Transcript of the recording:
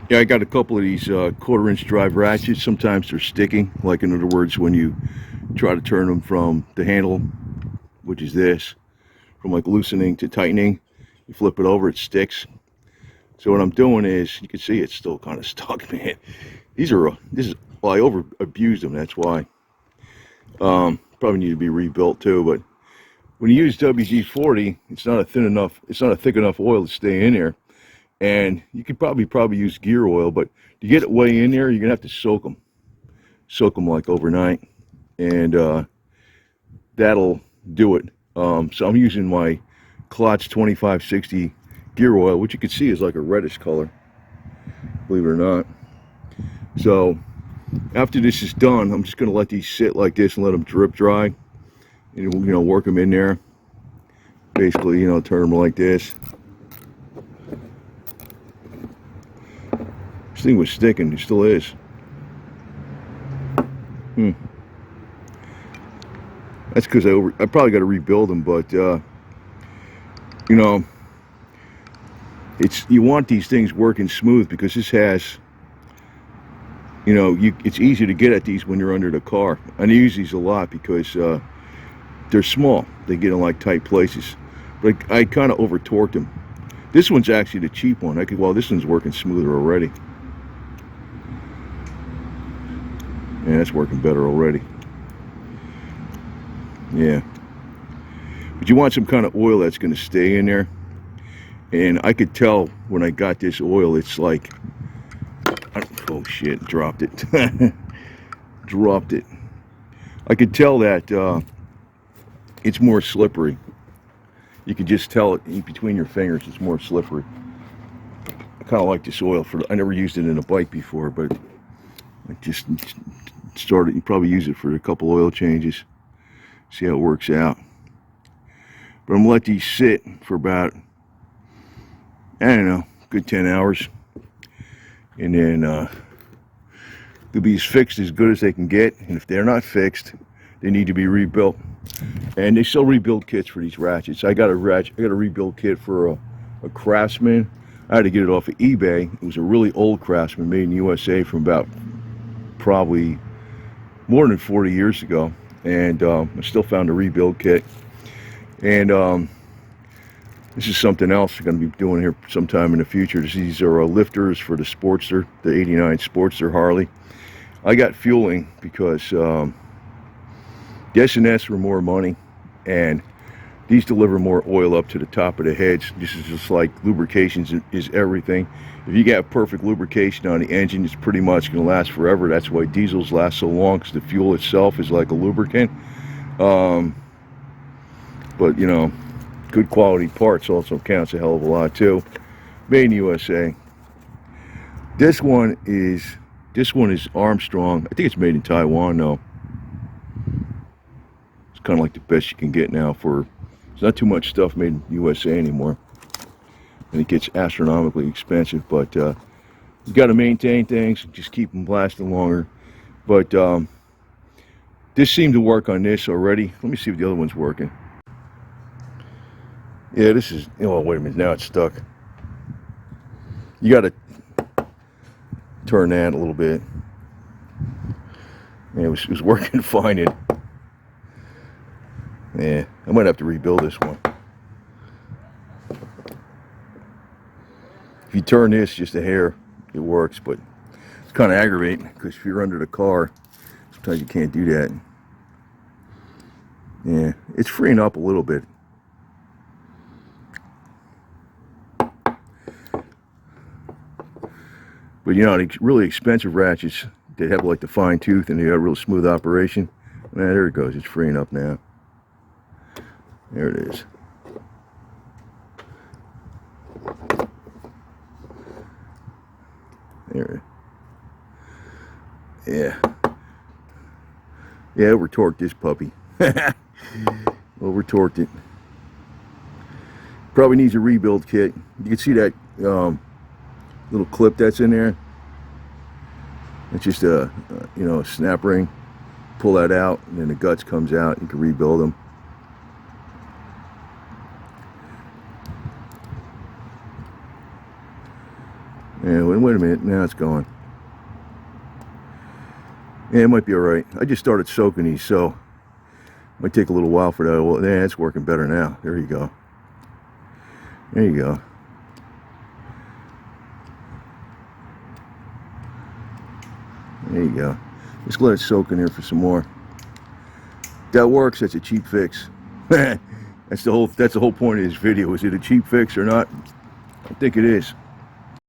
Yeah, I got a couple of these quarter-inch drive ratchets. Sometimes they're sticking. Like, in other words, when you try to turn them from the handle, which is this, from like loosening to tightening, you flip it over, it sticks. So what I'm doing is, you can see it's still kind of stuck, man. Well, I over abused them, that's why. Probably need to be rebuilt too, but when you use WG-40, it's not a thick enough oil to stay in there. And you could probably use gear oil, but to get it way in there, you're gonna have to soak them like overnight, and that'll do it. So I'm using my Klotz 2560 gear oil, which you can see is like a reddish color, believe it or not. So after this is done, I'm just gonna let these sit like this and let them drip dry, and work them in there. Basically, turn them like this. This thing was sticking, it still is. That's because I probably got to rebuild them, but you want these things working smooth, because this has, it's easy to get at these when you're under the car. And I use these a lot because they're small. They get in like tight places, but I kind of over torqued them. This one's actually the cheap one. Well, this one's working smoother already. Yeah, that's working better already. Yeah. But you want some kind of oil that's going to stay in there. And I could tell when I got this oil, it's like, oh shit, dropped it. Dropped it. I could tell that it's more slippery. You can just tell it in between your fingers, it's more slippery. I kind of like this oil. I never used it in a bike before, but I just started. You probably use it for a couple oil changes. See how it works out. But I'm gonna let these sit for about, I don't know, good 10 hours. And then they'll be as fixed as good as they can get. And if they're not fixed, they need to be rebuilt. And they sell rebuild kits for these ratchets. I got a rebuild kit for a Craftsman. I had to get it off of eBay. It was a really old Craftsman made in the USA from about probably more than 40 years ago. And I still found a rebuild kit. And this is something else we're going to be doing here sometime in the future. These are lifters for the Sportster, the '89 Sportster Harley. I got fueling because the S&S for more money, and these deliver more oil up to the top of the heads. This is just like lubrication is everything. If you got perfect lubrication on the engine, it's pretty much going to last forever. That's why diesels last so long, because the fuel itself is like a lubricant. But good quality parts also counts a hell of a lot too. Made in USA. This one is Armstrong. I think it's made in Taiwan though. It's kind of like the best you can get now for. There's not too much stuff made in USA anymore, and it gets astronomically expensive. But you got to maintain things, just keep them lasting longer. But this seemed to work on this already. Let me see if the other one's working. Yeah, this is. Oh, wait a minute. Now it's stuck. You got to turn that a little bit. Yeah, it was working fine. Yeah, I might have to rebuild this one. If you turn this just a hair, it works, but it's kind of aggravating because if you're under the car, sometimes you can't do that. Yeah, it's freeing up a little bit. But the really expensive ratchets, they have like the fine tooth and they have real smooth operation. There it goes, it's freeing up now. There it is. There. Yeah. Yeah, over torqued this puppy. Over torqued it. Probably needs a rebuild kit. You can see that little clip that's in there. It's just a snap ring. Pull that out, and then the guts comes out. You can rebuild them. Yeah, wait a minute. Now it's gone. Yeah, it might be alright. I just started soaking these, so it might take a little while for that. Well, yeah, it's working better now. There you go. There you go. There you go. Just let it soak in here for some more. If that works, that's a cheap fix. That's the whole point of this video. Is it a cheap fix or not? I think it is.